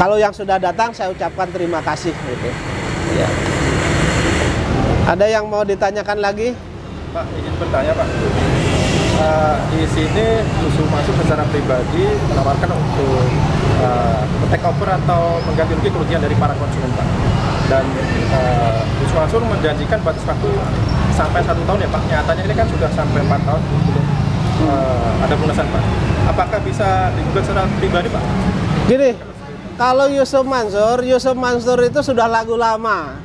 Kalau yang sudah datang saya ucapkan terima kasih gitu. Ya. Ada yang mau ditanyakan lagi? Pak, izin bertanya Pak. Di sini Yusuf Mansur secara pribadi menawarkan untuk take over atau mengganti rugi kerugian dari para konsumen Pak. Dan Yusuf Mansur menjanjikan batas waktu sampai 1 tahun ya Pak. Nyatanya ini kan sudah sampai 4 tahun belum ada pelunasan Pak. Apakah bisa digugat secara pribadi Pak? Gini, kalau Yusuf Mansur itu sudah lagu lama.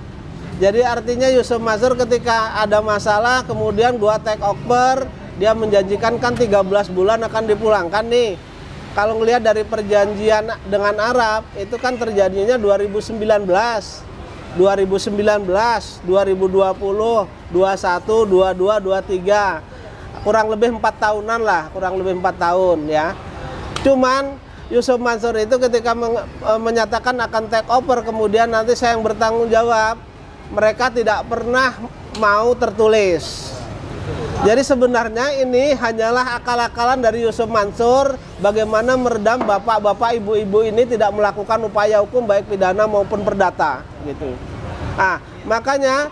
Jadi artinya Yusuf Mansur ketika ada masalah kemudian gua take over, dia menjanjikan kan 13 bulan akan dipulangkan nih. Kalau ngelihat dari perjanjian dengan Arab itu kan terjadinya 2019, 2020, 21, 22, 23. Kurang lebih 4 tahunan lah, kurang lebih 4 tahun ya. Cuman Yusuf Mansur itu ketika menyatakan akan take over kemudian nanti saya yang bertanggung jawab, mereka tidak pernah mau tertulis. Jadi sebenarnya ini hanyalah akal-akalan dari Yusuf Mansur bagaimana meredam bapak-bapak, ibu-ibu ini tidak melakukan upaya hukum baik pidana maupun perdata gitu. Ah, makanya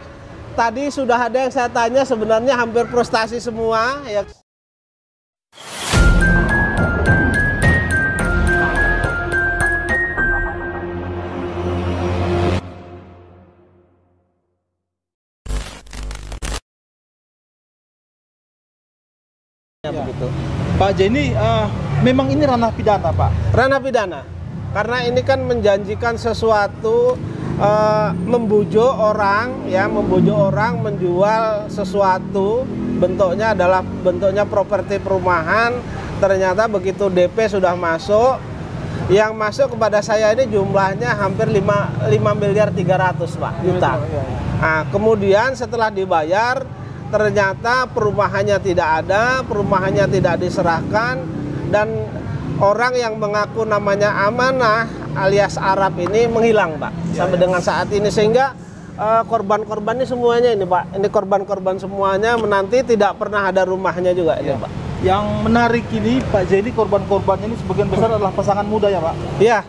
tadi sudah ada yang saya tanya sebenarnya hampir frustasi semua ya. Begitu. Pak Jenny, memang ini ranah pidana Pak? Ranah pidana, karena ini kan menjanjikan sesuatu, membujuk orang ya, menjual sesuatu, bentuknya adalah bentuknya properti perumahan. Ternyata begitu DP sudah masuk, yang masuk kepada saya ini jumlahnya hampir 5 miliar 300 Pak, juta. Nah, kemudian setelah dibayar ternyata perumahannya tidak ada, perumahannya tidak diserahkan, dan orang yang mengaku namanya Amanah alias Arab ini menghilang Pak sampai dengan saat ini, sehingga korban-korban ini semuanya ini Pak, ini korban-korban semuanya menanti tidak pernah ada rumahnya juga ini Pak. Yang menarik ini Pak Jenny, korban-korbannya ini sebagian besar adalah pasangan muda ya Pak? Iya,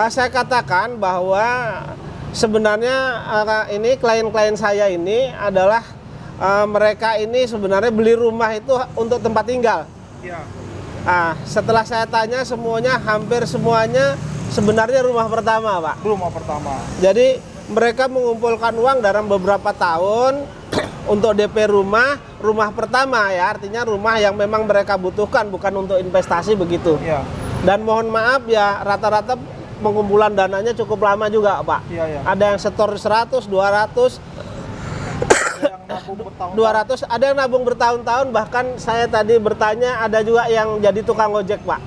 saya katakan bahwa sebenarnya ini klien-klien saya ini adalah mereka ini sebenarnya beli rumah itu untuk tempat tinggal. Ya. Nah, setelah saya tanya semuanya, hampir semuanya sebenarnya rumah pertama Pak. Rumah pertama. Jadi mereka mengumpulkan uang dalam beberapa tahun untuk DP rumah pertama ya, artinya rumah yang memang mereka butuhkan, bukan untuk investasi begitu. Ya. Dan mohon maaf ya, rata-rata pengumpulan dananya cukup lama juga Pak. Ya. Ada yang setor 100, 200, 200, ada yang nabung bertahun-tahun, bahkan saya tadi bertanya ada juga yang jadi tukang ojek Pak.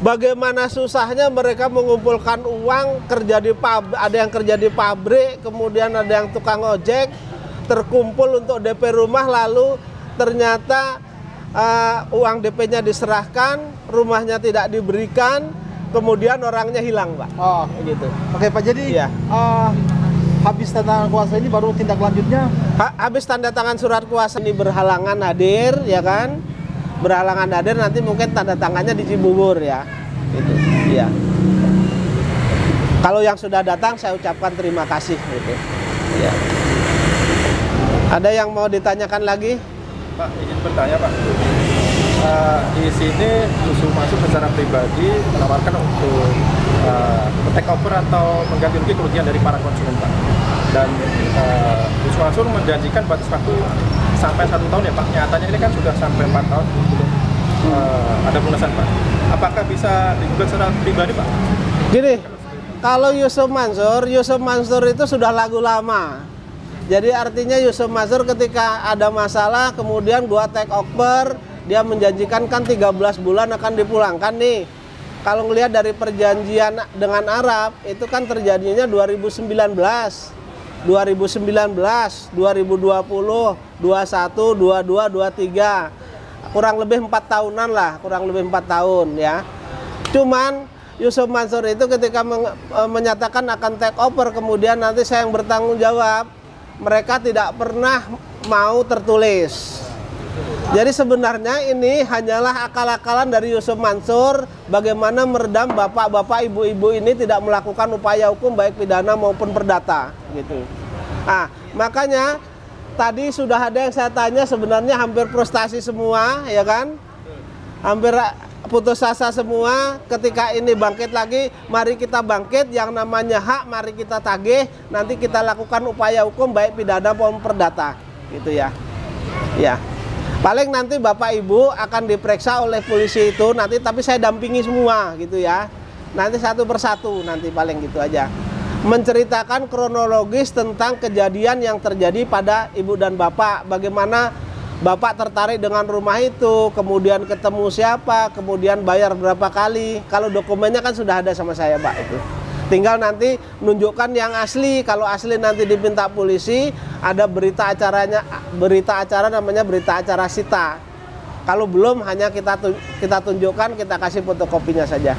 Bagaimana susahnya mereka mengumpulkan uang, kerja di ada yang kerja di pabrik, kemudian ada yang tukang ojek, terkumpul untuk DP rumah, lalu ternyata uang DP-nya diserahkan, rumahnya tidak diberikan, kemudian orangnya hilang Pak. Oh gitu. Oke Pak, jadi iya. Habis tanda tangan kuasa ini baru tindak lanjutnya? Habis tanda tangan surat kuasa ini berhalangan hadir ya kan, berhalangan hadir, nanti mungkin tanda tangannya di Cibubur ya gitu. Iya. Kalau yang sudah datang saya ucapkan terima kasih gitu. Iya. Ada yang mau ditanyakan lagi? Pak, izin bertanya Pak. Di sini Yusuf Mansur secara pribadi menawarkan untuk take over atau mengganti rugi kerugian dari para konsumen Pak. Dan Yusuf Mansur menjanjikan batas waktu sampai 1 tahun ya Pak. Nyatanya ini kan sudah sampai 4 tahun belum ada pelunasan Pak. Apakah bisa digugat secara pribadi Pak? Gini, kalau Yusuf Mansur itu sudah lagu lama. Jadi artinya Yusuf Mansur ketika ada masalah kemudian gua take over, dia menjanjikan kan 13 bulan akan dipulangkan nih. Kalau ngelihat dari perjanjian dengan Arab itu kan terjadinya 2019, 2020, 21, 22, 23. Kurang lebih 4 tahunan lah, kurang lebih 4 tahun ya. Cuman Yusuf Mansur itu ketika menyatakan akan take over kemudian nanti saya yang bertanggung jawab, mereka tidak pernah mau tertulis. Jadi sebenarnya ini hanyalah akal-akalan dari Yusuf Mansur bagaimana meredam bapak-bapak, ibu-ibu ini tidak melakukan upaya hukum baik pidana maupun perdata gitu. Makanya tadi sudah ada yang saya tanya, sebenarnya hampir frustasi semua ya kan? Hampir putus asa semua. Ketika ini bangkit lagi, mari kita bangkit, yang namanya hak mari kita tagih, nanti kita lakukan upaya hukum baik pidana maupun perdata gitu ya. Ya. Paling nanti Bapak Ibu akan diperiksa oleh polisi itu nanti, tapi saya dampingi semua gitu ya. Nanti satu persatu nanti paling gitu aja. Menceritakan kronologis tentang kejadian yang terjadi pada Ibu dan Bapak. Bagaimana Bapak tertarik dengan rumah itu, kemudian ketemu siapa, kemudian bayar berapa kali. Kalau dokumennya kan sudah ada sama saya Pak itu. Tinggal nanti nunjukkan yang asli. Kalau asli nanti diminta polisi, ada berita acara namanya berita acara sita. Kalau belum hanya kita tunjukkan, kita kasih fotokopinya saja.